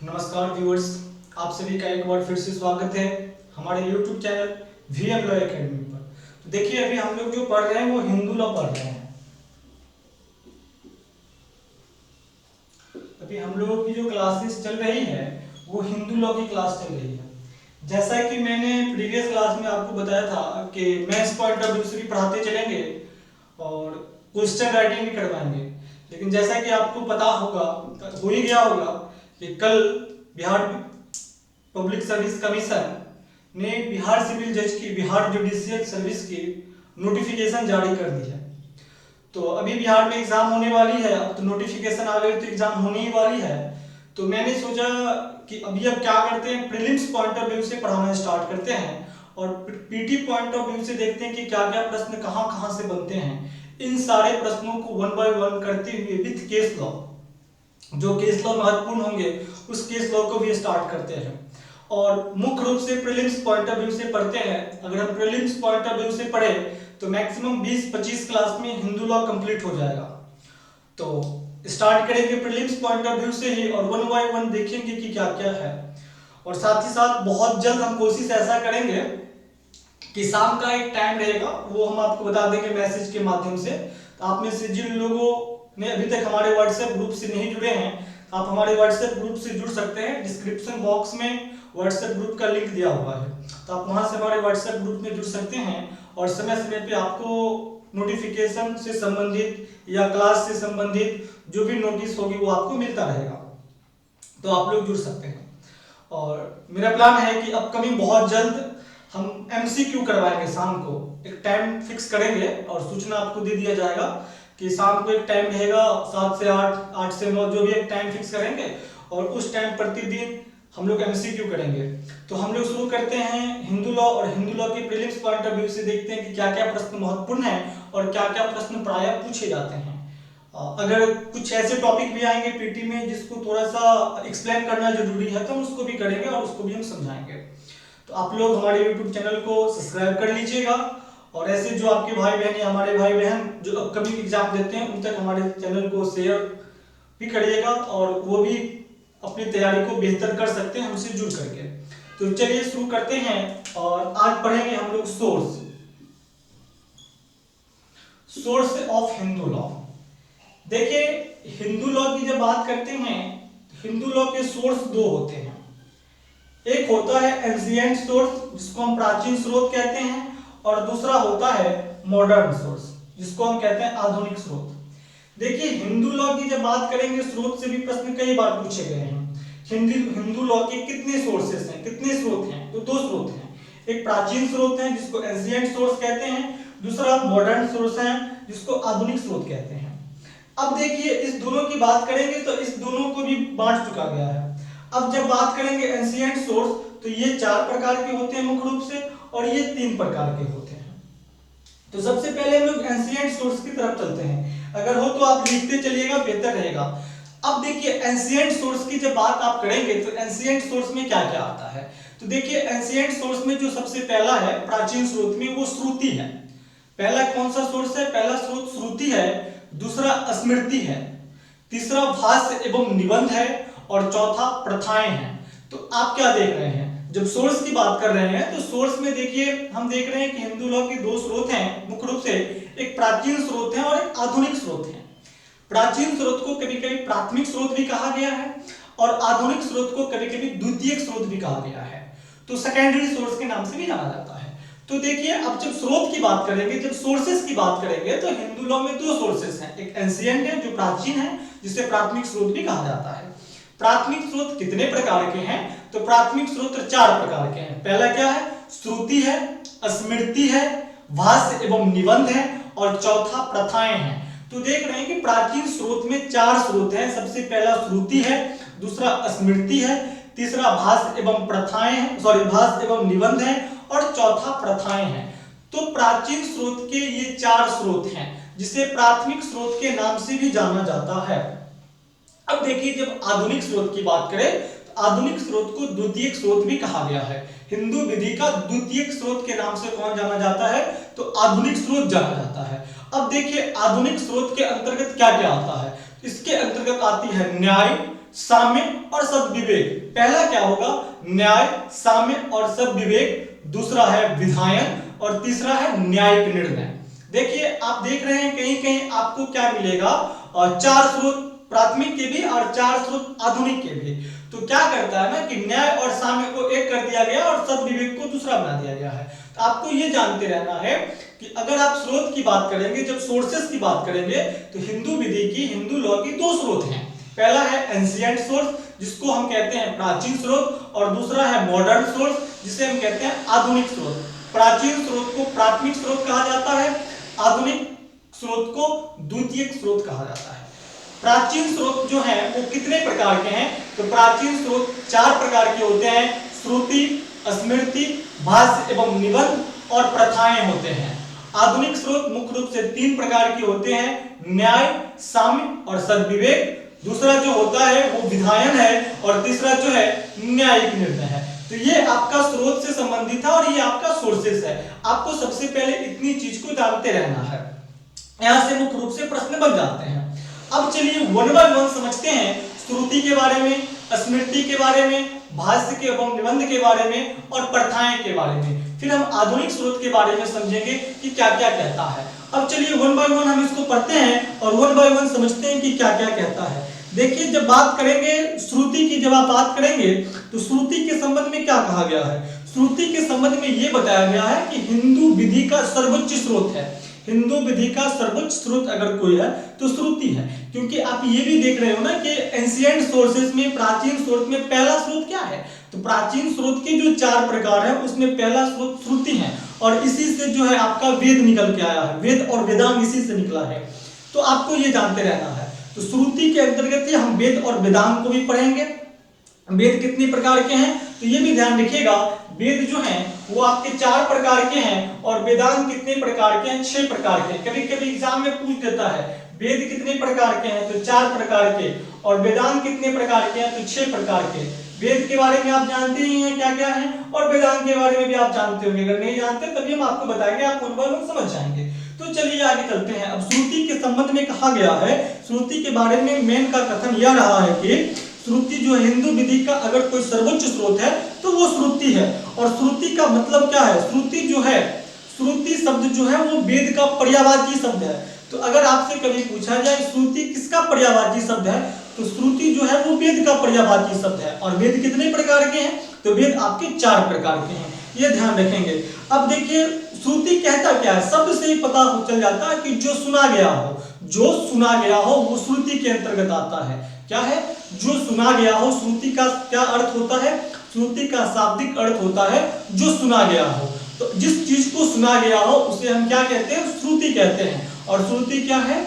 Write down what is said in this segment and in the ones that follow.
नमस्कार व्यूअर्स, आप सभी का एक बार फिर से स्वागत है हमारे YouTube channel VM law academy पर। तो देखिए, अभी हम लोग जो पढ़ रहे हैं वो हिंदू लॉ पढ़ रहे हैं। अभी हम लोगों की जो क्लासेस चल रही है वो हिंदू लॉ की क्लास चल रही है। जैसा कि मैंने प्रीवियस क्लास में आपको बताया था कि मैथ्स पॉइंट ऑफ व्यू से भी पढ़ाते चलेंगे और क्वेश्चन राइटिंग भी करवाएंगे। लेकिन जैसा कि आपको पता होगा, हो ही गया होगा कि कल बिहार पब्लिक सर्विस कमीशन ने बिहार सिविल जज की, बिहार जुडिशियल सर्विस की नोटिफिकेशन जारी कर दी है। तो अभी बिहार में एग्जाम होने वाली है, अब तो नोटिफिकेशन आ गई तो एग्जाम होने ही वाली है। तो मैंने सोचा कि अभी अब क्या करते हैं, प्रीलिम्स पॉइंट ऑफ व्यू से पढ़ाना स्टार्ट करते हैं और पीटी पॉइंट ऑफ व्यू से देखते हैं कि क्या क्या प्रश्न कहाँ कहाँ से बनते हैं। इन सारे प्रश्नों को वन बाय वन करते हुए विथ केस लॉ, जो केस लॉ महत्वपूर्ण होंगे उस केस लॉ को भी स्टार्ट करते हैं और मुख्य रूप से प्रीलिम्स पॉइंट ऑफ व्यू से पढ़ते हैं। अगर हम प्रीलिम्स पॉइंट ऑफ व्यू से पढ़े तो मैक्सिमम 20-25 क्लास में हिंदू लॉ कंप्लीट हो जाएगा। तो स्टार्ट करेंगे प्रीलिम्स पॉइंट ऑफ व्यू से ही और वन बाय वन देखेंगे कि क्या क्या है। और साथ ही साथ बहुत जल्द हम कोशिश ऐसा करेंगे कि शाम का एक टाइम रहेगा, वो हम आपको बता देंगे मैसेज के माध्यम से। तो आप में से जिन लोगों ने अभी तक हमारे व्हाट्सएप ग्रुप से नहीं जुड़े हैं, आप हमारे व्हाट्सएप ग्रुप से जुड़ सकते हैं। डिस्क्रिप्शन बॉक्स में व्हाट्सएप ग्रुप का लिंक दिया हुआ है, तो आप वहां से हमारे व्हाट्सएप ग्रुप में जुड़ सकते हैं और समय समय पे आपको नोटिफिकेशन से संबंधित या क्लास से संबंधित जो भी नोटिस होगी वो आपको मिलता रहेगा, तो आप लोग जुड़ सकते हैं। और मेरा प्लान है कि अपकमिंग बहुत जल्द हम एमसीक्यू करवाएंगे। शाम को एक टाइम फिक्स करेंगे और सूचना आपको दे दिया जाएगा कि शाम को एक टाइम रहेगा 7 से 8, 8 से 9, जो भी एक टाइम फिक्स करेंगे और उस टाइम प्रतिदिन हम लोग एमसीक्यू करेंगे। तो हम लोग शुरू करते हैं हिंदू लॉ और हिंदू लॉ के प्रीलिम्स पॉइंट ऑफ व्यू से देखते हैं कि क्या क्या प्रश्न महत्वपूर्ण है और क्या क्या प्रश्न प्रायः पूछे जाते हैं। अगर कुछ ऐसे टॉपिक भी आएंगे पीटी में जिसको थोड़ा सा एक्सप्लेन करना जरूरी है तो हम उसको भी करेंगे और उसको भी हम समझाएंगे। तो आप लोग हमारे YouTube चैनल को सब्सक्राइब कर लीजिएगा और ऐसे जो आपके भाई बहन या हमारे भाई बहन जो अपकमिंग एग्जाम देते हैं उन तक हमारे चैनल को शेयर भी करिएगा और वो भी अपनी तैयारी को बेहतर कर सकते हैं हमसे जुड़ करके। तो चलिए शुरू करते हैं और आज पढ़ेंगे हम लोग सोर्स ऑफ हिंदू लॉ। देखिए, हिंदू लॉ की जब बात करते हैं हिंदू लॉ के सोर्स दो होते हैं। एक होता है एंशिएंट सोर्स जिसको हम प्राचीन स्रोत कहते हैं और दूसरा होता है मॉडर्न सोर्स जिसको हम कहते हैं आधुनिक स्रोत। देखिए, हिंदू लॉ की जब बात करेंगे स्रोत से भी प्रश्न कई बार पूछे गए हैं। हिंदू लॉ के कितने सोर्सेस हैं, कितने स्रोत हैं? तो दो स्रोत हैं। एक प्राचीन स्रोत है जिसको एंशिएंट सोर्स कहते हैं, दूसरा मॉडर्न सोर्स है जिसको आधुनिक स्रोत कहते हैं। अब देखिए, इस दोनों की बात करेंगे तो इस दोनों को भी बांट चुका गया है। अब जब बात करेंगे एंशिएंट सोर्स तो ये 4 प्रकार के होते हैं मुख्य रूप से और ये 3 प्रकार के होते हैं। तो सबसे पहले हम लोग एंशिएंट सोर्स की तरफ चलते हैं। अगर हो तो आप लिखते चलिएगा, बेहतर रहेगा। अब देखिए, एंशिएंट सोर्स की जब बात आप करेंगे तो एंशिएंट सोर्स में क्या क्या आता है। तो देखिए, एंशिएंट सोर्स में जो सबसे पहला है प्राचीन स्रोत में वो श्रुति है। पहला कौन सा सोर्स है? पहला स्रोत श्रुति है, दूसरा स्मृति है, तीसरा भाष्य एवं निबंध है और चौथा प्रथाएं हैं। तो आप क्या देख रहे हैं, जब सोर्स की बात कर रहे हैं तो सोर्स में देखिए हम देख रहे हैं कि हिंदू लॉ के दो स्रोत हैं मुख्य रूप से, एक प्राचीन स्रोत है और एक आधुनिक स्रोत है। प्राचीन स्रोत को कभी कभी प्राथमिक स्रोत भी कहा गया है और आधुनिक स्रोत को कभी कभी द्वितीयक स्रोत भी कहा गया है, तो सेकेंडरी सोर्स के नाम से भी जाना जाता है। तो देखिए, अब जब स्रोत की बात करेंगे, जब सोर्सेस की बात करेंगे तो हिंदू लॉ में दो सोर्सेस हैं। एक एंशिएंट है जो प्राचीन है जिसे प्राथमिक स्रोत भी कहा जाता है। प्राथमिक स्रोत कितने प्रकार के हैं? तो प्राथमिक स्रोत 4 प्रकार के हैं। पहला क्या है? श्रुति है, स्मृति है, भाष्य एवं निबंध है और चौथा प्रथाएं हैं। तो देख रहे हैं कि प्राचीन स्रोत में 4 स्रोत हैं। सबसे पहला श्रुति है, दूसरा स्मृति है, तीसरा भाष्य एवं प्रथाएं हैं, भाष्य एवं निबंध है और चौथा प्रथाएं हैं। तो प्राचीन स्रोत के ये 4 स्रोत हैं जिसे प्राथमिक स्रोत के नाम से भी जाना जाता है। अब देखिए, जब आधुनिक स्रोत की बात करें तो आधुनिक स्रोत को द्वितीयक स्रोत भी कहा गया है। हिंदू विधि का द्वितीयक स्रोत के नाम से कौन जाना जाता है? तो आधुनिक स्रोत जाना जाता है। अब देखिए, आधुनिक स्रोत के अंतर्गत क्या क्या आता है। इसके अंतर्गत आती है न्याय, साम्य और सद्विवेक। पहला क्या होगा? न्याय, साम्य और सद्विवेक। दूसरा है विधायन और तीसरा है न्यायिक निर्णय। देखिए आप देख रहे हैं कहीं कहीं आपको क्या मिलेगा, और 4 स्रोत प्राथमिक के भी और 4 स्रोत आधुनिक के भी। तो क्या करता है ना कि न्याय और साम्य को एक कर दिया गया और सद्विवेक को दूसरा बना दिया गया है। तो आपको ये जानते रहना है कि अगर आप स्रोत की बात करेंगे, जब सोर्सेस की बात करेंगे, तो हिंदू विधि की, हिंदू लॉ की 2 स्रोत हैं। पहला है एंशिएंट सोर्स, जिसको हम कहते हैं प्राचीन स्रोत, और दूसरा है मॉडर्न सोर्स, जिसे हम कहते हैं आधुनिक स्रोत। प्राचीन स्रोत को प्राथमिक स्रोत कहा जाता है, आधुनिक स्रोत को द्वितीयक स्रोत कहा जाता है। प्राचीन स्रोत जो है वो कितने प्रकार के हैं? तो प्राचीन स्रोत 4 प्रकार के होते हैं, श्रुति, स्मृति, भाष्य एवं निबंध और प्रथाएं होते हैं। आधुनिक स्रोत मुख्य रूप से 3 प्रकार के होते हैं, न्याय, साम्य और सद्विवेक। दूसरा जो होता है वो विधायन है, और तीसरा जो है न्यायिक निर्णय है। तो ये आपका स्रोत से संबंधित है और ये आपका सोर्सेस है। आपको सबसे पहले इतनी चीज को जानते रहना है, यहां से मुख्य रूप से प्रश्न बन जाते हैं। अब चलिए वन बाय वन समझते हैं, श्रुति के बारे में, स्मृति के बारे में, भाष्य के एवं निबंध के बारे में और प्रथाएं के बारे में। फिर हम आधुनिक स्रोत के बारे में समझेंगे कि क्या क्या कहता है। अब चलिए वन बाय वन हम इसको पढ़ते हैं और वन बाय वन समझते हैं कि क्या क्या कहता है। देखिए जब बात करेंगे श्रुति की, जब आप बात करेंगे तो श्रुति के संबंध में क्या कहा गया है? श्रुति के संबंध में यह बताया गया है कि हिंदू विधि का सर्वोच्च स्रोत है। हिंदू विधि का सर्वोच्च स्रोत अगर कोई है तो श्रुति है, क्योंकि आप ये भी देख रहे हो ना कि एंशिएंट सोर्सेस में, प्राचीन स्रोत में पहला स्रोत क्या है? तो प्राचीन स्रोत के जो 4 प्रकार है उसमें पहला स्रोत श्रुति है, और इसी से जो है आपका वेद निकल के आया है, वेद और वेदांग इसी से निकला है। तो आपको ये जानते रहना है। तो श्रुति के अंतर्गत हम वेद और वेदांग को भी पढ़ेंगे। वेद कितने प्रकार के हैं तो ये भी ध्यान रखिएगा, वेद जो हैं वो आपके 4 प्रकार के हैं और वेदांग कितने प्रकार के हैं? 6 प्रकार के। कभी कभी एग्जाम में पूछ देता है वेद कितने प्रकार के हैं, तो 4 प्रकार के, और वेदांग कितने प्रकार के हैं, तो 6 प्रकार के। वेद के बारे में आप जानते ही हैं क्या क्या है, और वेदांग के बारे में भी आप जानते होंगे। अगर नहीं जानते तभी हम आपको बताएंगे, आप उन बार समझ जाएंगे। तो चलिए आगे चलते हैं। अब श्रुति के संबंध में कहा गया है, श्रुति के बारे में मेन का कथन यह रहा है कि श्रुति जो हिंदू विधि का अगर कोई सर्वोच्च स्रोत है तो वो श्रुति है। और श्रुति का मतलब क्या है? श्रुति जो है, श्रुति शब्द जो है वो वेद का पर्यायवाची शब्द है। तो अगर आपसे कभी पूछा जाए श्रुति किसका पर्यायवाची शब्द है, तो श्रुति जो है वो वेद का पर्यायवाची शब्द है। और वेद कितने प्रकार के हैं? तो वेद आपके 4 प्रकार के हैं, ये ध्यान रखेंगे। अब देखिए श्रुति कहता क्या है? शब्द से ही पता चल जाता है कि जो सुना गया हो, जो सुना गया हो वो श्रुति के अंतर्गत आता है। क्या है? जो सुना गया हो। श्रुति का क्या अर्थ होता है? श्रुति का शाब्दिक अर्थ होता है जो सुना गया हो। तो जिस चीज को सुना गया हो उसे हम क्या कहते हैं? श्रुति कहते हैं। और श्रुति क्या है?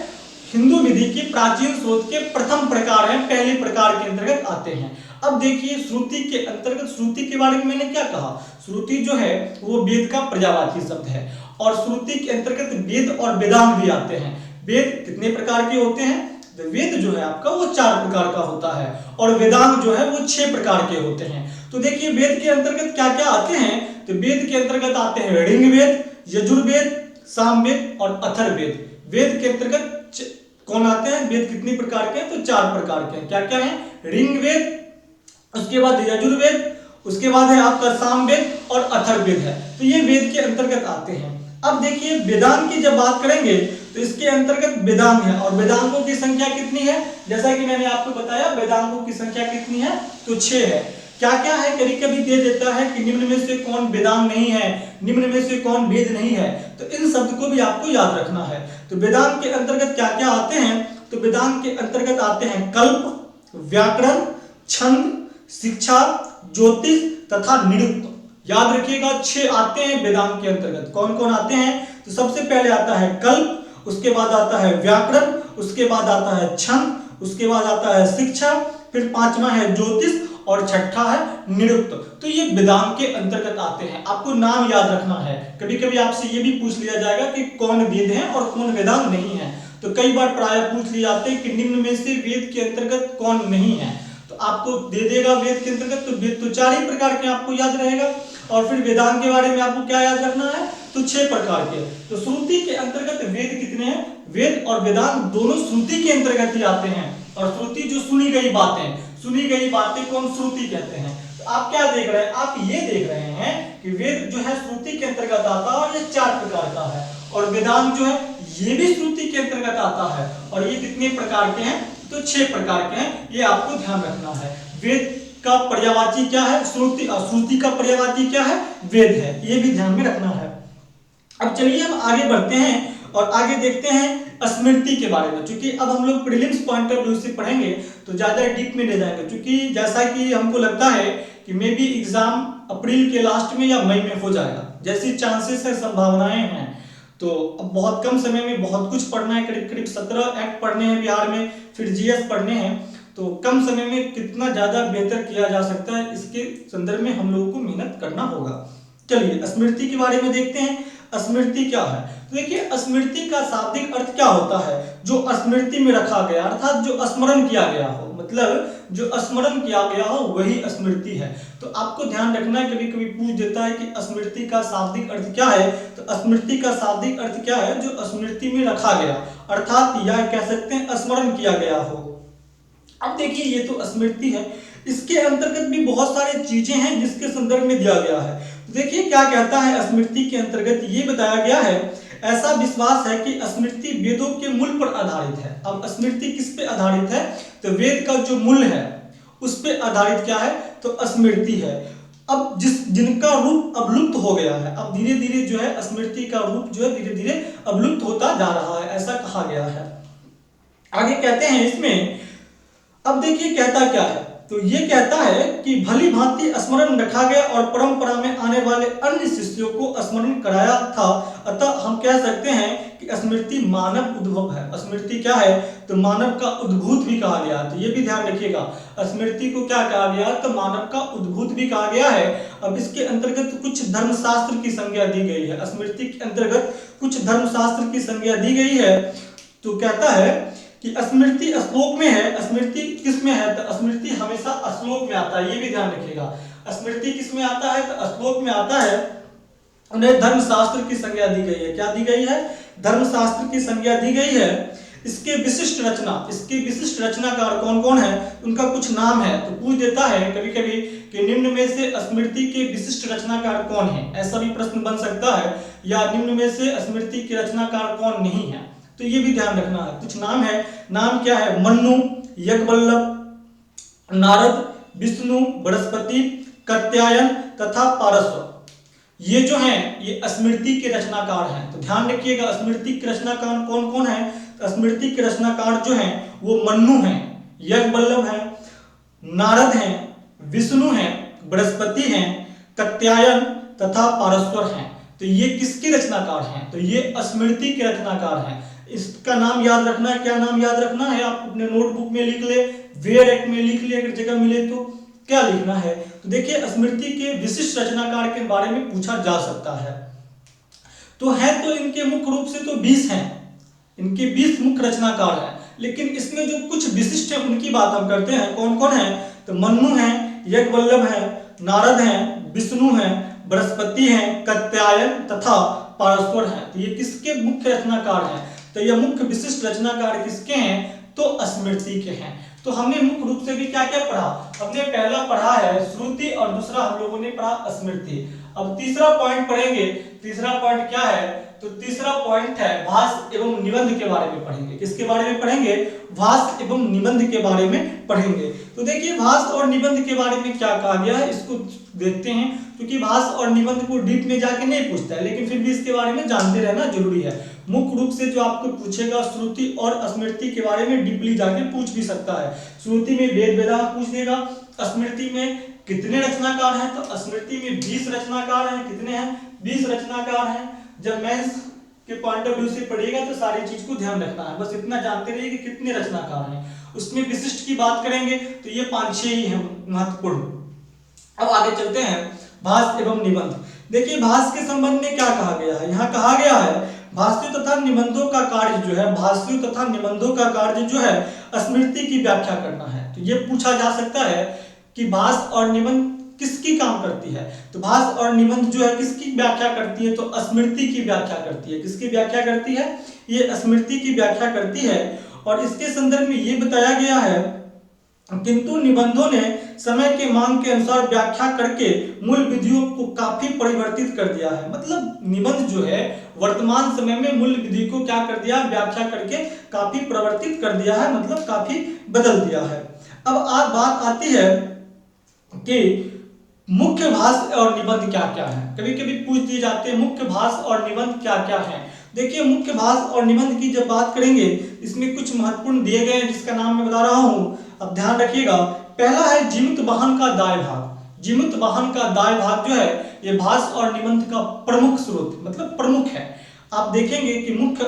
हिंदू विधि के प्राचीन स्रोत के प्रथम प्रकार है, पहले प्रकार के अंतर्गत आते हैं। अब देखिए श्रुति के अंतर्गत, श्रुति के बारे में मैंने क्या कहा? श्रुति जो है वो वेद का पर्यायवाची शब्द है, और श्रुति के अंतर्गत वेद और वेदांग भी आते हैं। वेद कितने प्रकार के होते हैं? तो वेद जो है आपका वो 4 प्रकार का होता है, और वेदांग जो है वो 6 प्रकार के होते हैं। तो देखिए वेद के अंतर्गत क्या क्या आते हैं? तो वेद के अंतर्गत आते हैं ऋग्वेद, यजुर्वेद, सामवेद और अथर्ववेद। वेद के अंतर्गत कौन आते हैं? वेद कितने प्रकार के हैं? तो 4 प्रकार के हैं। क्या क्या है? ऋग्वेद, उसके बाद यजुर्वेद, उसके बाद है आपका सामवेद और अथर्ववेद है। तो ये वेद के अंतर्गत आते हैं। अब देखिए वेदांग की जब बात करेंगे तो इसके अंतर्गत वेदांग है, और वेदांगों की संख्या कितनी है? जैसा कि मैंने आपको बताया वेदांगों की संख्या कितनी है? तो 6 है। क्या क्या है? कभी कभी दे देता है कि निम्न में से कौन वेदांग नहीं है, निम्न में से कौन वेद नहीं है। तो इन शब्द को भी आपको याद रखना है। तो वेदांग के अंतर्गत क्या क्या आते हैं? तो वेदांग के अंतर्गत आते हैं कल्प, व्याकरण, छंद, शिक्षा, ज्योतिष तथा निरुक्त। याद रखिएगा 6 आते हैं वेदांग के अंतर्गत। कौन कौन आते हैं? तो सबसे पहले आता है कल्प, उसके बाद आता है व्याकरण, उसके बाद आता है छंद, उसके बाद आता है शिक्षा, फिर 5वां है ज्योतिष और 6ठा है निरुक्त। तो ये वेदांग के अंतर्गत आते हैं। आपको नाम याद रखना है। कभी कभी आपसे ये भी पूछ लिया जाएगा कि कौन वेद है और कौन वेदांग नहीं है। तो कई बार प्राय पूछ लिए जाते हैं कि निम्न में से वेद के अंतर्गत कौन नहीं है। तो आपको दे देगा वेद के अंतर्गत, तो वेद तो 4 ही प्रकार के आपको याद रहेगा। और फिर वेदांग के बारे में आपको क्या याद रखना है? तो 6 प्रकार के। तो श्रुति के अंतर्गत वेद कितने हैं? वेद और वेदांग दोनों श्रुति के अंतर्गत ही आते हैं। और श्रुति जो सुनी गई बातें, सुनी गई बातें को हम श्रुति कहते हैं। तो आप क्या देख रहे हैं, आप ये देख रहे हैं कि वेद जो है श्रुति के अंतर्गत आता है और ये 4 प्रकार का है, और वेदांत जो है ये भी श्रुति के अंतर्गत आता है, और ये कितने प्रकार के हैं, तो 6 प्रकार के हैं, ये आपको ध्यान रखना है। वेद का पर्यायवाची क्या है, श्रुति, और श्रुति का पर्यायवाची क्या है, वेद है, ये भी ध्यान में रखना है। अब चलिए हम आगे बढ़ते हैं और आगे देखते हैं स्मृति के बारे में। क्योंकि अब हम लोग प्रीलिम्स पॉइंट ऑफ व्यू से पढ़ेंगे तो ज्यादा डीप में ले जाएंगे, क्योंकि जैसा कि हमको लगता है कि मे बी एग्जाम अप्रैल के लास्ट में या मई में हो जाएगा, जैसी चांसेस है, संभावनाएं हैं। तो अब बहुत कम समय में बहुत कुछ पढ़ना है, करीब करीब 17 एक्ट पढ़ने हैं बिहार में, फिर जीएस पढ़ने हैं। तो कम समय में कितना ज्यादा बेहतर किया जा सकता है, इसके संदर्भ में हम लोगों को मेहनत करना होगा। चलिए स्मृति के बारे में देखते हैं। स्मृति क्या है, तो देखिए स्मृति का शाब्दिक अर्थ क्या होता है, जो स्मृति में रखा गया, अर्थात जो स्मरण किया गया हो, मतलब जो स्मरण किया गया हो वही स्मृति है। तो आपको ध्यान रखना है, कभी कभी पूछ देता है कि स्मृति का शाब्दिक अर्थ क्या है, तो स्मृति का शाब्दिक अर्थ क्या है, जो स्मृति में रखा गया, अर्थात यह कह सकते हैं स्मरण किया गया हो। अब देखिए ये तो स्मृति है, इसके अंतर्गत भी बहुत सारी चीजें हैं जिसके संदर्भ में दिया गया है। तो देखिए क्या कहता है स्मृति के अंतर्गत, ये बताया गया है, ऐसा विश्वास है कि स्मृति वेदों के मूल पर आधारित है। अब स्मृति किस पे आधारित है, तो वेद का जो मूल है उस पे आधारित क्या है, तो स्मृति है। अब जिनका रूप अब लुप्त हो गया है, अब धीरे धीरे जो है स्मृति का रूप जो है धीरे धीरे अब लुप्त होता जा रहा है, ऐसा कहा गया है। आगे कहते हैं इसमें, अब देखिए कहता क्या है, तो ये कहता है कि भली भांति स्मरण रखा गया और परंपरा में आने वाले अन्य शिष्यों को स्मरण कराया था। अतः हम कह सकते हैं कि स्मृति मानव उद्भव है। स्मृति क्या है, तो मानव का उद्भूत भी कहा गया, तो ये भी ध्यान रखिएगा, स्मृति को क्या कहा गया, तो मानव का उद्भूत भी कहा गया है। अब इसके अंतर्गत कुछ धर्मशास्त्र की संज्ञा दी गई है, स्मृति के अंतर्गत कुछ धर्मशास्त्र की संज्ञा दी गई है। तो कहता है कि स्मृति श्लोक में है, स्मृति किस में है, तो स्मृति हमेशा श्लोक में आता है, ये भी ध्यान रखिएगा। स्मृति किस में आता है, तो श्लोक में आता है। उन्हें धर्मशास्त्र की संज्ञा दी गई है, क्या दी गई है, धर्मशास्त्र की संज्ञा दी गई है। इसके विशिष्ट रचनाकार कौन कौन है, उनका कुछ नाम है। तो पूछ देता है कभी कभी कि निम्न में से स्मृति के विशिष्ट रचनाकार कौन है, ऐसा भी प्रश्न बन सकता है, या निम्न में से स्मृति के रचनाकार कौन नहीं है, तो ये भी ध्यान रखना है। कुछ नाम है, नाम क्या है, मन्नु, यज्ञवल्लभ, नारद, विष्णु, बृहस्पति, कात्यायन तथा पारस्व, ये जो हैं ये स्मृति के रचनाकार हैं। तो ध्यान रखिएगा स्मृति के रचनाकार कौन कौन है, तो स्मृति के रचनाकार जो हैं वो मन्नु हैं, यज्ञवल्लभ हैं, नारद हैं, विष्णु हैं, बृहस्पति हैं, कात्यायन तथा पारस्वर हैं। तो ये किसके रचनाकार हैं, तो ये स्मृति के रचनाकार हैं। इसका नाम याद रखना है, क्या नाम याद रखना है, आप अपने नोटबुक में लिख ले, वेयर एक्ट में लिख ले, अगर जगह मिले तो क्या लिखना है। तो देखिए स्मृति के विशिष्ट रचनाकार के बारे में पूछा जा सकता है। तो है तो इनके मुख्य रूप से तो 20 हैं, इनके 20 मुख्य रचनाकार हैं, लेकिन इसमें जो कुछ विशिष्ट है उनकी बात हम करते हैं। कौन कौन है, तो मन्नु है, यज्ञवल्लभ है, नारद हैं, विष्णु हैं, बृहस्पति हैं, कात्यायन तथा पारस्वर हैं। तो ये किसके मुख्य रचनाकार हैं, तो ये मुख्य विशिष्ट रचनाकार किसके हैं, तो स्मृति के हैं। तो हमने मुख्य रूप से भी क्या क्या पढ़ा, हमने पहला पढ़ा है श्रुति और दूसरा हम लोगों ने पढ़ा स्मृति। अब तीसरा पॉइंट पढ़ेंगे, तीसरा पॉइंट क्या है, तो तीसरा पॉइंट है भाष्य एवं निबंध के बारे में पढ़ेंगे। किसके बारे में पढ़ेंगे, भाष्य एवं निबंध के बारे में पढ़ेंगे। तो देखिए भाष्य और निबंध के बारे में क्या कहा गया है, इसको देखते हैं, क्योंकि भाष्य और निबंध को डीप में जाके नहीं पूछता है, लेकिन फिर भी इसके बारे में जानते रहना जरूरी है। मुख्य रूप से जो आपको पूछेगा श्रुति और स्मृति के बारे में डीपली जाके पूछ भी सकता है। श्रुति में वेद वेदांत पूछ देगा, स्मृति में कितने रचनाकार हैं, तो स्मृति में 20 रचनाकार हैं। कितने हैं, 20 रचनाकार हैं। जब मेंस के पॉइंट ऑफ व्यू से पढ़िएगा तो सारी चीज को ध्यान रखना है, बस इतना जानते रहिए कि कितने रचनाकार हैं। उसमें विशिष्ट की बात करेंगे तो ये 5-6 ही हैं महत्वपूर्ण। अब आगे चलते हैं भाष्य एवं निबंध। देखिए भाष्य के संबंध में क्या कहा गया है, यहाँ कहा गया है भाष्यों तथा निबंधों का कार्य जो है, भाष्यों तथा निबंधों का कार्य जो है स्मृति की व्याख्या करना है। तो ये पूछा जा सकता है कि भाष्य और निबंध किसकी काम करती है, तो भाष्य और निबंध जो है किसकी व्याख्या करती है, तो स्मृति की व्याख्या करती है। किसकी व्याख्या करती है, ये स्मृति की व्याख्या करती है। और इसके संदर्भ में ये बताया गया है किंतु निबंधों ने समय के मांग के अनुसार व्याख्या करके मूल विधियों को काफी परिवर्तित कर दिया है। मतलब निबंध जो है वर्तमान समय में मूल विधि को क्या कर दिया, व्याख्या करके काफी परिवर्तित कर दिया है, मतलब काफी बदल दिया है। अब आज बात आती है कि मुख्य भाष और निबंध क्या क्या है। कभी कभी पूछ दिए जाते हैं मुख्य भाष और निबंध क्या क्या है। देखिए मुख्य भाष और निबंध की जब बात करेंगे इसमें कुछ महत्वपूर्ण दिए गए हैं जिसका नाम मैं बता रहा हूं, अब ध्यान रखिएगा। पहला है जीवित वाहन का दाय भाग। जीवित वाहन का दाय भाग जो है ये भाष और निबंध का प्रमुख स्रोत, मतलब प्रमुख है। आप देखेंगे कि मुख्य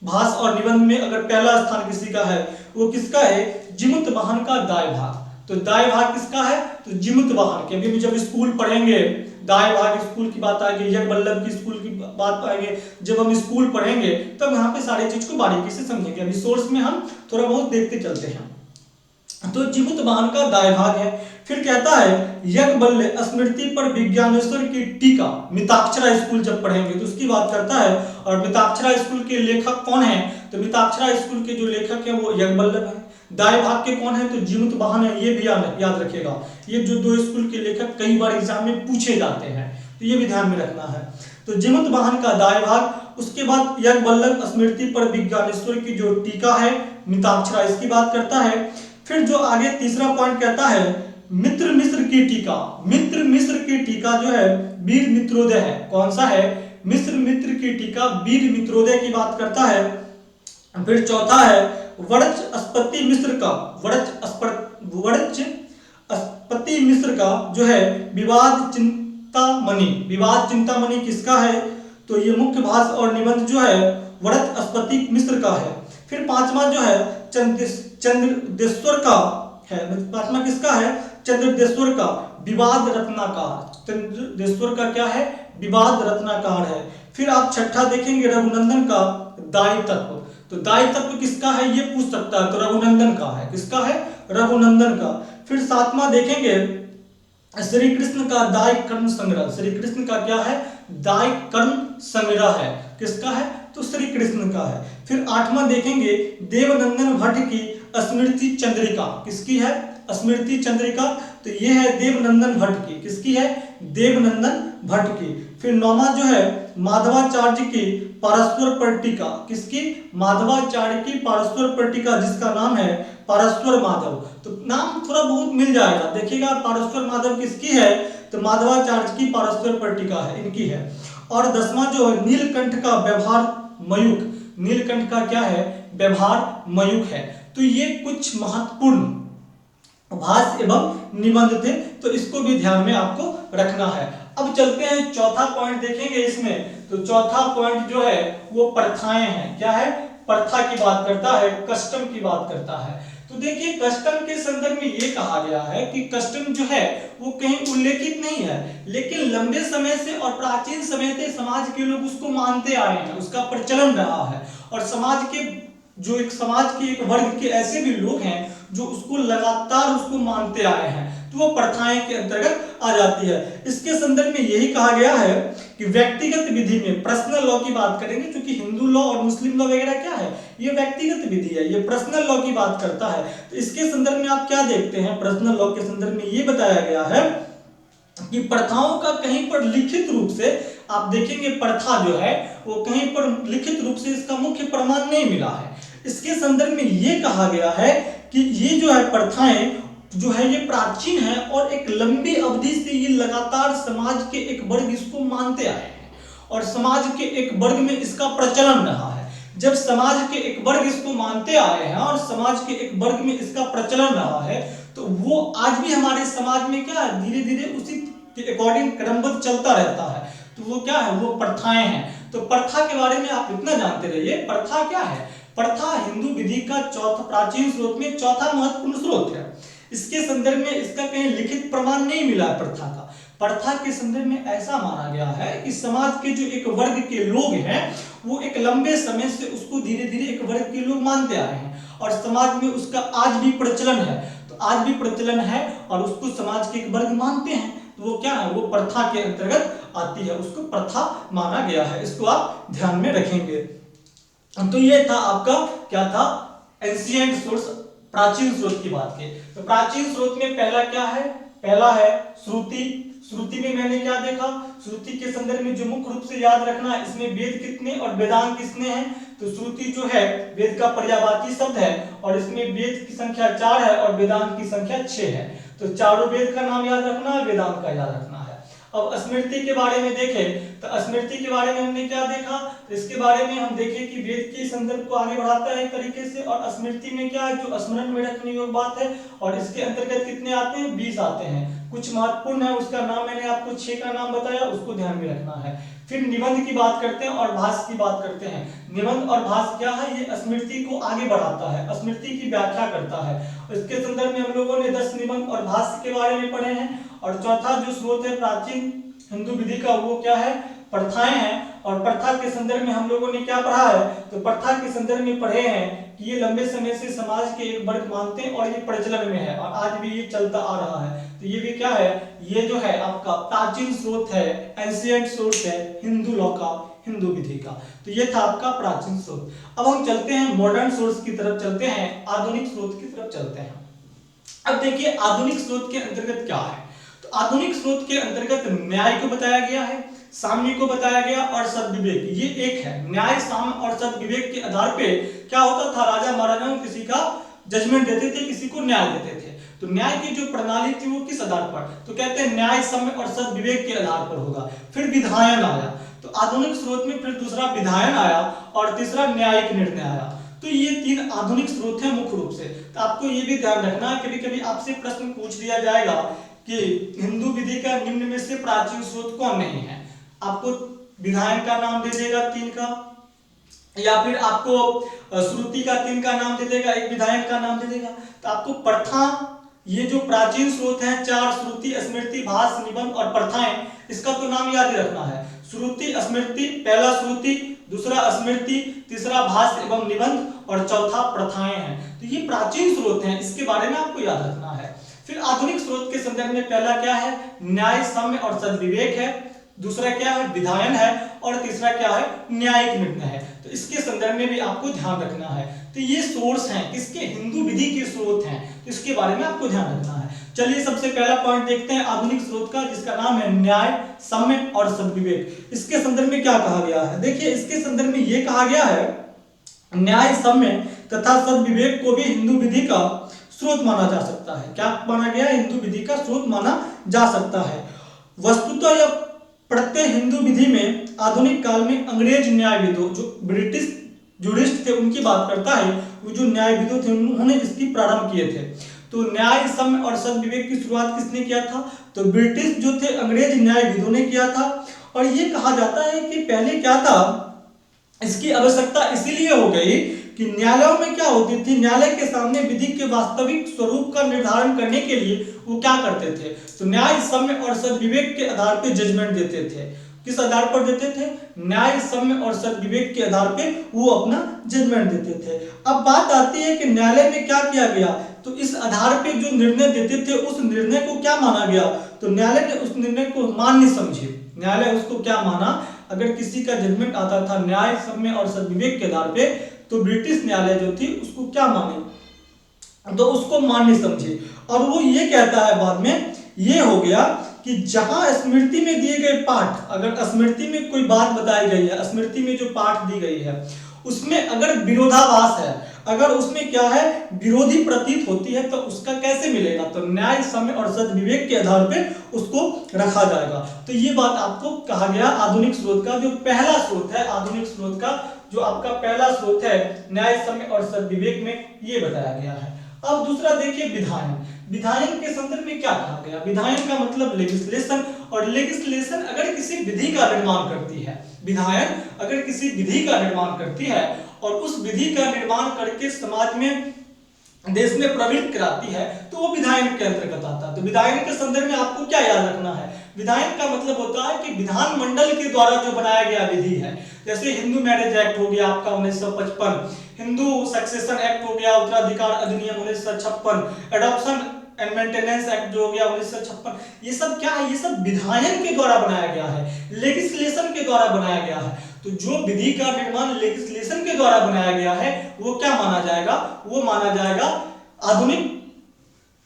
भाष और निबंध में अगर पहला स्थान किसी का है वो किसका है, जीवित वाहन का दाय भाग। तो दाय भाग किसका है, तो जीवित वाहन के। अभी जब स्कूल पढ़ेंगे दाय भाग स्कूल की बात आएगी, यज्ञवल्लभ की स्कूल की बात आएगी, जब हम स्कूल पढ़ेंगे तब यहाँ पे सारी चीज को बारीकी से समझेंगे। अभी सोर्स में हम थोड़ा बहुत देखते चलते हैं। तो जीवित वाहन का दाय भाग है। फिर कहता है यज्ञवल्लभ स्मृति पर विज्ञानेश्वर की टीका, मिताक्षरा स्कूल जब पढ़ेंगे तो उसकी बात करता है। और मिताक्षरा स्कूल के लेखक कौन है, तो मिताक्षरा स्कूल के जो लेखक है वो यज्ञवल्लभ है। दाय भाग के कौन है, तो जीवित वाहन है, ये भी याद रखेगा। ये जो दो स्कूल के लेखक कई बार एग्जाम में पूछे जाते हैं तो ये भी ध्यान में रखना है। तो जीवित वाहन का दाय भाग, उसके बाद यज्ञवल्लभ स्मृति पर विज्ञानेश्वर की जो टीका है मिताक्षरा, इसकी बात करता है। फिर जो आगे तीसरा पॉइंट कहता है मित्र मिश्र की टीका। मित्र मिश्र की टीका जो है वीर मित्रोदय है। कौन सा है, मित्र की टीका वीर मित्रोदय की बात करता है। फिर चौथा है वड़चस्पति मिश्र का, वड़चस्पति मिश्र का जो है विवाद चिंतामणि। विवाद चिंतामणि किसका है, तो ये मुख्य भाष और निबंध जो है वड़चस्पति मिश्र का है। फिर पांचवा जो है चंद्रदेश्वर का है। पांचवा किसका है, चंद्रदेश्वर का विवाद रत्नाकार। चंद्रदेश्वर का क्या है, विवाद रत्नाकार है। फिर आप छठा देखेंगे रघुनंदन का दाय तत्व। तो दाय तत्व किसका है ये पूछ सकता है, तो रघुनंदन का है। किसका है, रघुनंदन का। फिर सातवां देखेंगे श्री कृष्ण का दाय कर्म संग्रह। श्री कृष्ण का क्या है, दाय कर्म संग्रह है। किसका है, तो श्री कृष्ण का है। फिर आठवां देखेंगे देवनंदन भट्ट की स्मृति चंद्रिका। किसकी है, स्मृति चंद्रिका, तो ये है देवनंदन भट्ट की। किसकी है, देवनंदन भट्ट की। फिर नौवां जो है माधवाचार्य की पारस्पर पर टीका। किसकी, माधवाचार्य की पारस्पर पर टीका, जिसका नाम है पारस्पर माधव। तो नाम थोड़ा बहुत मिल जाएगा, देखिएगा पारस्पर माधव किसकी है, तो माधवाचार्य की पारस्पर पर टीका है, इनकी है। और दसवां जो है नीलकंठ का व्यवहार मयूख। नीलकंठ का क्या है, व्यवहार मयूख है। तो ये कुछ महत्वपूर्ण भाष एवं निबंध थे, तो इसको भी ध्यान में आपको रखना है। अब चलते हैं चौथा पॉइंट देखेंगे इसमें। तो चौथा पॉइंट जो है वो प्रथाएं हैं। क्या है, प्रथा की बात करता है, कस्टम की बात करता है। तो देखिए कस्टम के संदर्भ में ये कहा गया है कि कस्टम जो है वो कहीं उल्लेखित नहीं है, लेकिन लंबे समय से और प्राचीन समय से समाज के लोग उसको मानते आए हैं, उसका प्रचलन रहा है। और समाज के जो एक समाज के एक वर्ग के ऐसे भी लोग हैं जो उसको लगातार उसको मानते आए हैं, तो वो प्रथाएं के अंतर्गत आ जाती है। इसके संदर्भ में यही कहा गया है कि व्यक्तिगत विधि में, पर्सनल लॉ की बात करेंगे क्योंकि हिंदू लॉ और मुस्लिम लॉ वगैरह क्या है, ये व्यक्तिगत विधि है, ये पर्सनल लॉ की बात करता है। तो इसके संदर्भ में आप क्या देखते हैं, पर्सनल लॉ के संदर्भ में ये बताया गया है कि प्रथाओं का कहीं पर लिखित रूप से आप देखेंगे प्रथा जो है वो कहीं पर लिखित रूप से इसका मुख्य प्रमाण नहीं मिला है। इसके संदर्भ में ये कहा गया है कि ये जो है प्रथाएं जो है ये प्राचीन है और एक लंबी अवधि से ये लगातार समाज के एक वर्ग इसको मानते आए हैं और समाज के एक वर्ग में इसका प्रचलन रहा है। जब समाज के एक वर्ग इसको मानते आए हैं और समाज के एक वर्ग में इसका प्रचलन रहा है, तो वो आज भी हमारे समाज में क्या है, धीरे धीरे उसी के अकॉर्डिंग क्रमबद्ध चलता रहता है। तो वो क्या है, वो प्रथाएं हैं। तो प्रथा के बारे में आप इतना जानते रहिए। प्रथा क्या है, प्रथा हिंदू विधि का चौथा प्राचीन स्रोत में चौथा महत्वपूर्ण स्रोत है। इसके संदर्भ में इसका कहीं लिखित प्रमाण नहीं मिला है प्रथा का। प्रथा के संदर्भ में ऐसा माना गया है कि समाज के जो एक वर्ग के लोग हैं वो एक लंबे समय से उसको धीरे धीरे एक वर्ग के लोग मानते आए हैं और समाज में उसका आज भी प्रचलन है। तो आज भी प्रचलन है और उसको समाज के एक वर्ग मानते हैं, तो वो क्या है, वो प्रथा के अंतर्गत आती है, उसको प्रथा माना गया है। इसको आप ध्यान में रखेंगे। तो ये था आपका क्या था, एंशिएंट सोर्स प्राचीन स्रोत की बात की तो प्राचीन स्रोत में पहला क्या है, पहला है श्रुति। श्रुति में मैंने क्या देखा, श्रुति के संदर्भ में जो मुख्य रूप से याद रखना है, इसमें वेद कितने और वेदांग कितने हैं, तो श्रुति जो है वेद का पर्यायवाची शब्द है और इसमें वेद की संख्या 4 है और वेदांग की संख्या 6 है। तो चारों वेद का नाम याद रखना है, वेदांग का याद रखना है। अब स्मृति के बारे में देखें तो स्मृति के बारे में हमने क्या देखा, तो इसके बारे में हम देखें कि वेद के संदर्भ को आगे बढ़ाता है एक तरीके से, और स्मृति में क्या है, जो स्मरण में रखने योग्य बात है, और इसके अंतर्गत कितने आते हैं, 20 आते हैं। कुछ महत्वपूर्ण है, उसका नाम मैंने आपको 6 का नाम बताया, उसको ध्यान में रखना है। फिर निबंध की बात करते हैं और भाष्य की बात करते हैं। निबंध और भाष्य क्या है, ये स्मृति को आगे बढ़ाता है, स्मृति की व्याख्या करता है। इसके संदर्भ में हम लोगों ने 10 निबंध और भाष्य के बारे में पढ़े हैं। और चौथा जो स्रोत है प्राचीन हिंदू विधि का, वो क्या है, प्रथाएं हैं। और प्रथा के संदर्भ में हम लोगों ने क्या पढ़ा है, तो प्रथा के संदर्भ में पढ़े हैं कि ये लंबे समय से समाज के एक वर्ग मानते हैं और ये प्रचलन में है और आज भी ये चलता आ रहा है। तो ये भी क्या है, ये जो है आपका प्राचीन स्रोत है, एंशिएंट सोर्स है हिंदू लॉ का, हिंदू विधि का। तो ये था आपका प्राचीन स्रोत। अब हम चलते हैं मॉडर्न सोर्स की तरफ, चलते हैं आधुनिक स्रोत की तरफ चलते हैं। अब देखिए आधुनिक स्रोत के अंतर्गत क्या है, तो आधुनिक स्रोत के अंतर्गत न्याय को बताया गया है, साम्य को बताया गया और सद्विवेक, ये एक है। न्याय, साम्य और सद्विवेक के आधार पे क्या होता था, राजा महाराजाओं किसी का जजमेंट देते थे, किसी को न्याय देते थे। तो न्याय की जो प्रणाली थी वो किस आधार पर, तो कहते हैं न्याय, साम्य और सद्विवेक के आधार पर होगा। फिर विधायन आया, तो आधुनिक स्रोत में फिर दूसरा विधायन आया और तीसरा न्यायिक निर्णय आया। तो ये 3 आधुनिक स्रोत हैं मुख्य रूप से। तो आपको ये भी ध्यान रखना है, कभी कभी आपसे प्रश्न पूछ दिया जाएगा कि हिंदू विधि का निम्न में से प्राचीन स्रोत कौन नहीं है। आपको विधायन का नाम दे देगा 3 का, या फिर आपको श्रुति का 3 का नाम दे देगा, एक विधायन का नाम दे देगा। तो आपको प्रथा, ये जो प्राचीन स्रोत हैं 4, श्रुति, स्मृति, भाष्य, निबंध और प्रथाएं, इसका तो नाम याद रखना है। श्रुति, स्मृति, पहला श्रुति, दूसरा स्मृति, तीसरा भाष्य एवं निबंध और चौथा प्रथाएं हैं। तो ये प्राचीन स्रोत हैं, इसके बारे में आपको याद रखना है। फिर आधुनिक स्रोत के संदर्भ में पहला क्या है, न्याय, साम्य और सद्विवेक है, दूसरा क्या है, विधायन है, और तीसरा क्या है, न्यायिक निर्णय है। तो इसके संदर्भ में भी आपको ध्यान रखना है। तो ये सोर्स हैं, किसके, हिंदू विधि के स्रोत हैं, तो इसके बारे में आपको ध्यान रखना है। चलिए सबसे पहला पॉइंट देखते हैं आधुनिक स्रोत का, जिसका नाम है न्याय, साम्य और सद्विवेक। इसके संदर्भ में क्या कहा गया है, देखिए इसके संदर्भ में ये कहा गया है, न्याय, साम्य तथा सद्विवेक को भी हिंदू विधि का स्रोत माना जा सकता है। क्या माना गया, हिंदू विधि का स्रोत माना जा सकता है। वस्तुतः यह प्रत्यय हिंदू विधि में आधुनिक काल में अंग्रेज न्यायविदों, जो ब्रिटिश जुरिस्ट थे, उनकी बात करता है। वो जो न्यायविदों थे उन्होंने इसकी प्रारंभ किए थे। तो न्याय, साम्य और सद्विवेक की शुरुआत किसने किया था, तो ब्रिटिश जो थे, अंग्रेज न्यायविदों ने किया था। और ये कहा जाता है कि पहले क्या था, इसकी आवश्यकता इसीलिए हो गई कि न्यायालयों में क्या होती थी, न्यायालय के सामने विधि के वास्तविक स्वरूप का निर्धारण करने के लिए वो क्या करते थे, तो न्याय, साम्य और सद्विवेक के आधार पर जजमेंट देते थे। किस आधार पर देते थे, न्याय, साम्य और सद्विवेक के आधार पे वो अपना जजमेंट देते थे। अब बात आती है कि न्यायालय में क्या किया गया, तो इस आधार पे जो निर्णय देते थे उस निर्णय को क्या माना गया, तो न्यायालय ने उस निर्णय को मान्य समझे। न्यायालय उसको क्या माना, अगर किसी का जजमेंट आता था न्याय, साम्य और सद्विवेक के आधार पे, तो ब्रिटिश न्यायालय जो थी उसको क्या माने, तो उसको मान्य समझे। और वो ये कहता है बाद में, ये हो गया कि जहां स्मृति में दिए गए पाठ, अगर स्मृति में कोई बात बताई गई है, स्मृति में जो पाठ दी गई है उसमें अगर विरोधाभास है, अगर उसमें क्या है, विरोधी प्रतीत होती है, तो उसका कैसे मिलेगा, तो न्याय, साम्य और सद्विवेक के आधार पे उसको रखा जाएगा। तो ये बात आपको कहा गया आधुनिक स्रोत का जो पहला स्रोत है, आधुनिक स्रोत का जो आपका पहला स्रोत है, न्याय, साम्य और सद्विवेक में ये बताया गया है। अब दूसरा देखिए विधायन। विधायन के संदर्भ में क्या कहा गया, विधायन का मतलब लेजिस्लेशन, और लेजिस्लेशन अगर किसी विधि का निर्माण करती है, विधायन अगर किसी विधि का निर्माण करती है और उस विधि का निर्माण करके समाज में, देश में प्रवृत्त कराती है, तो वो विधायन के अंतर्गत आता है। तो विधायन के संदर्भ में आपको क्या याद रखना है, विधायन का मतलब होता है कि विधानमंडल के द्वारा जो बनाया गया विधि है, जैसे हिंदू मैरिज एक्ट हो गया आपका 1955, हिंदू सक्सेशन एक्ट हो गया, उत्तराधिकार अधिनियम 1956, एडॉप्शन एंड मेंटेनेंस एक्ट जो हो गया 1956, ये सब क्या है, ये सब विधायन के द्वारा बनाया गया है, लेजिस्लेशन के द्वारा बनाया गया है। तो जो विधि का निर्माण लेजिस्लेशन के द्वारा बनाया गया है वो क्या माना जाएगा, वो माना जाएगा आधुनिक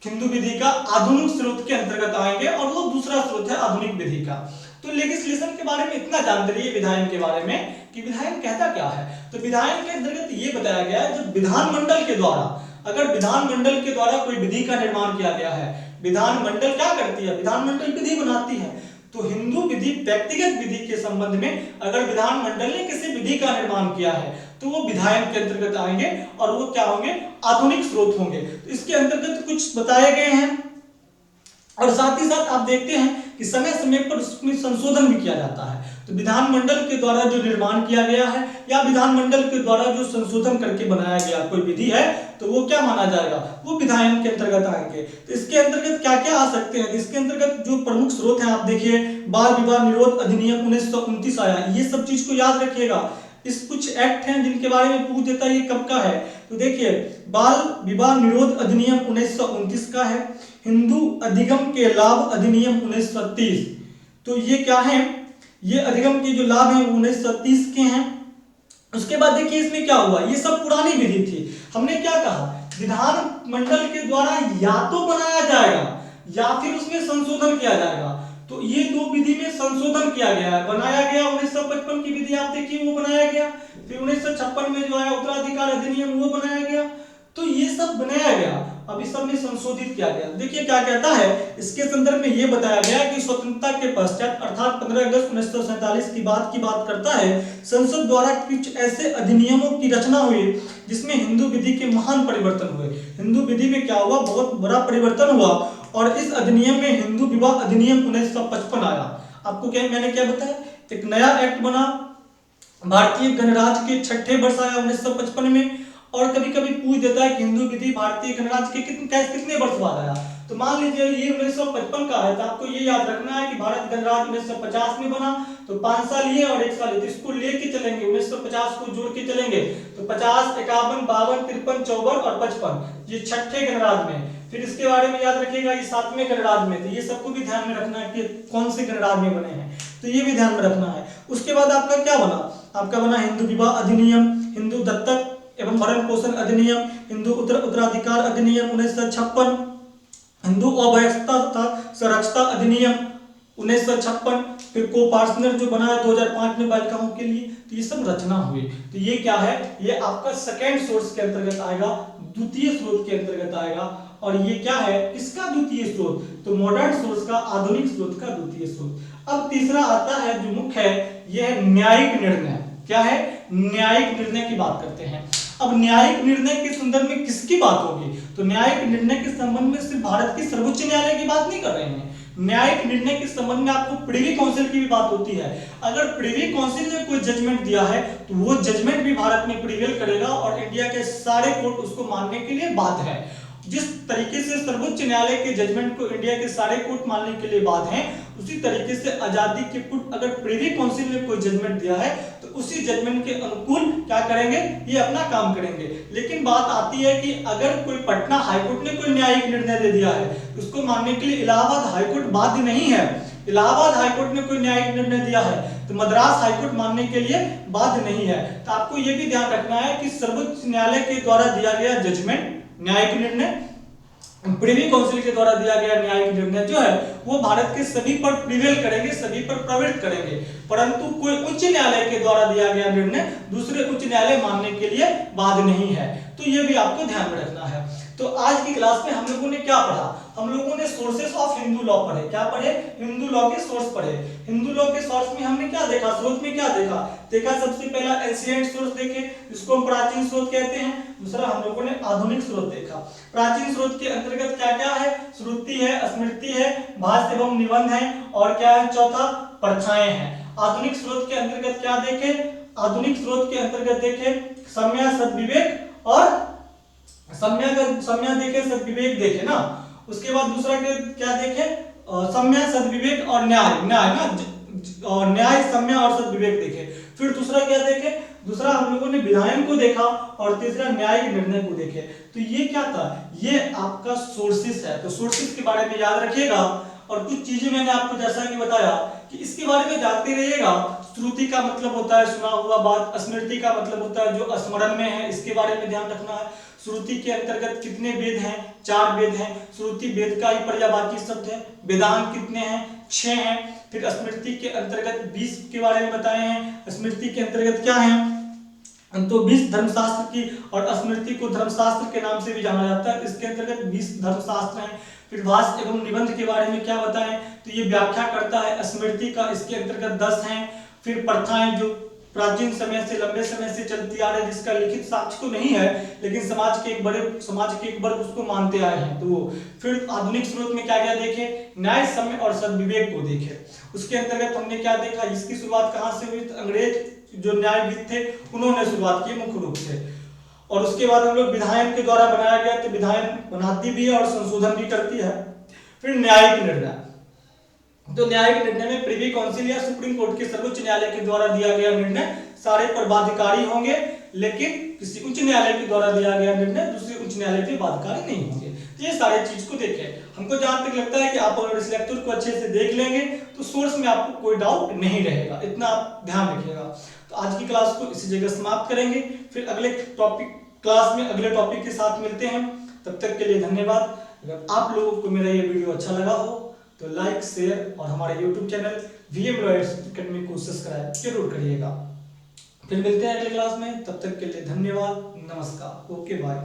हिंदू विधि का आधुनिक स्रोत के अंतर्गत आएंगे, और वो दूसरा स्रोत है आधुनिक विधि का। तो लेगिस्लेशन के बारे में इतना जानते रहिए विधायन के बारे में कि विधायन कहता क्या है। तो विधायन के अंतर्गत ये बताया गया है, जब विधानमंडल के द्वारा, अगर विधानमंडल के द्वारा कोई विधि का निर्माण किया गया है, विधानमंडल क्या करती है, विधानमंडल विधि बनाती है, तो हिंदू विधि व्यक्तिगत विधि के संबंध में अगर विधानमंडल ने किसी विधि का निर्माण किया है तो वो विधायन के अंतर्गत आएंगे, और वो क्या होंगे, आधुनिक स्रोत होंगे। तो इसके अंतर्गत कुछ बताए गए हैं, और साथ ही साथ आप देखते हैं कि समय समय पर उसमें संशोधन भी किया जाता है। तो विधानमंडल के द्वारा जो निर्माण किया गया है या विधानमंडल के द्वारा जो संशोधन करके बनाया गया कोई विधि है, तो वो क्या माना जाएगा, वो विधायन के अंतर्गत आएंगे। तो इसके अंतर्गत क्या क्या आ सकते हैं, इसके अंतर्गत जो प्रमुख स्रोत हैं आप देखिए, बाल विवाह निरोध अधिनियम 1929 आया, ये सब चीज को याद रखिएगा। इस कुछ एक्ट हैं जिनके बारे में पूछ देता है ये कब का है, तो देखिए बाल विवाह निरोध अधिनियम 1929 का है, हिंदू अधिगम के लाभ अधिनियम 1930, तो ये क्या है, ये अधिगम के जो लाभ हैं 1930 के हैं। उसके बाद देखिए इसमें क्या हुआ, ये सब पुरानी विधि थी। हमने क्या कहा, विधानमंडल के द्वारा या तो बनाया जाएगा या फिर उसमें संशोधन किया जाएगा। तो ये दो विधि में संशोधन किया गया है, बनाया गया 1955 की विधि आप देखिए वो बनाया गया, फिर 1956 में जो है उत्तराधिकार अधिनियम वो बनाया गया, तो ये सब बनाया गया, अब इस सब में संशोधित किया गया। देखिए क्या कहता है, इसके संदर्भ में ये बताया गया कि स्वतंत्रता के पश्चात अर्थात 15 अगस्त 1947 की बात करता है, संसद द्वारा कुछ ऐसे अधिनियमों की रचना हुई जिसमें हिंदू विधि के महान परिवर्तन हुए। हिंदू विधि में क्या हुआ, बहुत बड़ा परिवर्तन हुआ, और इस अधिनियम में हिंदू विवाह अधिनियम 1955 आया। आपको क्या मैंने क्या बताया, एक नया एक्ट बना, भारतीय गणराज्य के 6ठे वर्ष आया 1955 में, और कभी कभी पूछ देता है कि हिंदू विधि भारतीय गणराज्य के कितने वर्ष बाद आया। तो मान लीजिए ये 1955 का है, तो आपको ये याद रखना है कि भारत गणराज्य 1950 में बना, तो 5 साल ये और 1 साल ये, तो इसको लेके चलेंगे, 1950 को जोड़ के चलेंगे, तो 50, 51, 52, 53, 54 और 55, ये 6ठे गणराज्य में। फिर इसके बारे में याद रखिएगा ये 7वें गणराज्य में, तो ये सबको भी ध्यान में रखना है कि कौन से गणराज्य में बने हैं, तो ये भी ध्यान में रखना है। उसके बाद आपका क्या बना, आपका बना हिंदू विवाह अधिनियम, हिंदू दत्तक एवं भरण पोषण अधिनियम, हिंदू उत्तराधिकार अधिनियम 1956, हिंदू अवयस्कता तथा सुरक्षा अधिनियम 1956, फिर कोपार्सनर जो बना है 2005 में बालिकाओं के लिए, तो ये सब रचना हुई। तो ये क्या है, ये आपका सेकेंड सोर्स के अंतर्गत आएगा, द्वितीय स्रोत के अंतर्गत आएगा। और ये क्या है, इसका द्वितीय स्रोत, तो मॉडर्न सोर्स का, आधुनिक स्रोत का द्वितीय स्रोत। अब तीसरा आता है जो मुख्य है, यह है न्यायिक निर्णय। क्या है, न्यायिक निर्णय की बात करते हैं। अब न्यायिक निर्णय के संदर्भ में किसकी बात होगी, तो न्यायिक निर्णय के संबंध में सिर्फ भारत के सर्वोच्च न्यायालय की बात नहीं कर रहे हैं, न्यायिक निर्णय के संबंध में आपको प्रिवी काउंसिल की भी बात होती है। अगर प्रिवी काउंसिल ने कोई जजमेंट दिया है तो वो जजमेंट भी भारत में प्रिवेल करेगा, और इंडिया के सारे कोर्ट उसको मानने के लिए बाध्य है। जिस तरीके से सर्वोच्च न्यायालय के जजमेंट को इंडिया के सारे कोर्ट मानने के लिए बाध्य हैं, उसी तरीके से आजादी के पूर्व अगर प्रिवी काउंसिल ने कोई जजमेंट दिया है तो उसी जजमेंट के अनुकूल क्या करेंगे, ये अपना काम करेंगे। लेकिन बात आती है कि अगर कोई पटना हाईकोर्ट ने कोई न्यायिक निर्णय दे दिया है तो उसको मानने के लिए इलाहाबाद हाईकोर्ट बाध्य नहीं है। इलाहाबाद हाईकोर्ट ने कोई न्यायिक निर्णय दिया है तो मद्रास हाईकोर्ट मानने के लिए बाध्य नहीं है। तो आपको यह भी ध्यान रखना है कि सर्वोच्च न्यायालय के द्वारा दिया गया जजमेंट, न्यायिक निर्णय, प्रिवी काउंसिल के द्वारा दिया गया न्यायिक निर्णय जो है वो भारत के सभी पर प्रिवेल करेंगे, सभी पर प्रवृत्त करेंगे, परंतु कोई उच्च न्यायालय के द्वारा दिया गया निर्णय दूसरे उच्च न्यायालय मानने के लिए बाध्य नहीं है। तो ये भी आपको ध्यान में रखना है। तो आज की क्लास में हम लोगों ने क्या पढ़ा, हम लोगों ने सोर्सेस ऑफ हिंदू लॉ पढ़े। क्या पढ़े, हिंदू लॉ के सोर्स पढ़े। हिंदू लॉ के सोर्स में हमने क्या देखा, स्रोत में क्या देखा सबसे पहला एंशिएंट सोर्स देखे, इसको हम प्राचीन स्रोत कहते हैं। दूसरा हम लोगों ने आधुनिक स्रोत देखा। प्राचीन स्रोत के अंतर्गत क्या क्या है, श्रुति है, स्मृति है, भाष्य एवं निबंध है, और क्या है चौथा, परछाएं हैं। आधुनिक स्रोत के अंतर्गत क्या देखे, आधुनिक स्रोत के अंतर्गत देखे सम्या, सद्विवेक और सम्या देखे, सद्विवेक देखे ना। उसके बाद दूसरा क्या देखे, सम्या, सद्विवेक और न्याय ना, और न्याय, सम्या और सद्विवेक देखे। फिर दूसरा क्या देखे, दूसरा हम लोगों ने विधायन को देखा, और तीसरा न्यायिक निर्णय को देखे। तो ये क्या था, ये आपका सोर्सेस है। तो सोर्सेस के बारे में याद रखिएगा, और कुछ चीजें मैंने आपको जैसा कि बताया कि इसके बारे में जानते रहिएगा। श्रुति का मतलब होता है सुना हुआ बात, स्मृति का मतलब होता है जो स्मरण में है, इसके बारे में ध्यान रखना है। श्रुति के अंतर्गत कितने वेद हैं? 4 वेद हैं। श्रुति वेद का ही पर्यायवाची शब्द है। वेदांग कितने हैं? 6 हैं। फिर स्मृति के अंतर्गत 20 के बारे में बताए हैं। स्मृति के अंतर्गत क्या है? तो 20 धर्मशास्त्र की, और स्मृति को धर्मशास्त्र के नाम से भी जाना जाता है। इसके अंतर्गत 20 धर्मशास्त्र हैं। फिर भाष्य एवं निबंध के बारे में क्या बताएं? तो ये व्याख्या करता है स्मृति का, इसके अंतर्गत 10 हैं। फिर प्रथाएं जो प्राचीन समय से, लंबे समय से चलती आ रही, जिसका लिखित साक्ष्य तो नहीं है, लेकिन समाज के एक वर्ग उसको मानते आए हैं, तो वो। फिर आधुनिक स्रोत में क्या क्या देखे? न्याय, सम्य और सद्विवेक को देखे। उसके अंतर्गत हमने क्या देखा? इसकी शुरुआत कहाँ से हुई? तो अंग्रेज जो न्यायविद थे उन्होंने शुरुआत की मुख्य रूप से। और उसके बाद हम लोग विधायन के द्वारा बनाया गया, तो विधायन बनाती भी है और संशोधन भी करती है। फिर न्यायिक निर्णय, तो न्यायिक निर्णय में प्रिवी काउंसिल या सुप्रीम कोर्ट के सर्वोच्च न्यायालय के द्वारा दिया गया निर्णय सारे पर बाध्यकारी होंगे, लेकिन किसी उच्च न्यायालय के द्वारा दिया गया निर्णय दूसरे उच्च न्यायालय पे बाध्यकारी नहीं होंगे। तो ये सारे चीज को देखें। हमको जहां तक लगता है कि आप अगर इस लेक्चर को अच्छे से देख लेंगे तो सोर्स में आपको कोई डाउट नहीं रहेगा, इतना आप ध्यान रखिएगा। तो आज की क्लास को इसी जगह समाप्त करेंगे, फिर अगले क्लास में अगले टॉपिक के साथ मिलते हैं। तब तक के लिए धन्यवाद। अगर आप लोगों को मेरा ये वीडियो अच्छा लगा हो तो लाइक, शेयर और हमारे YouTube channel VM lawyers academy को सब्सक्राइब जरूर करिएगा। फिर मिलते हैं अगले क्लास में, तब तक के लिए धन्यवाद, नमस्कार, ओके बाय।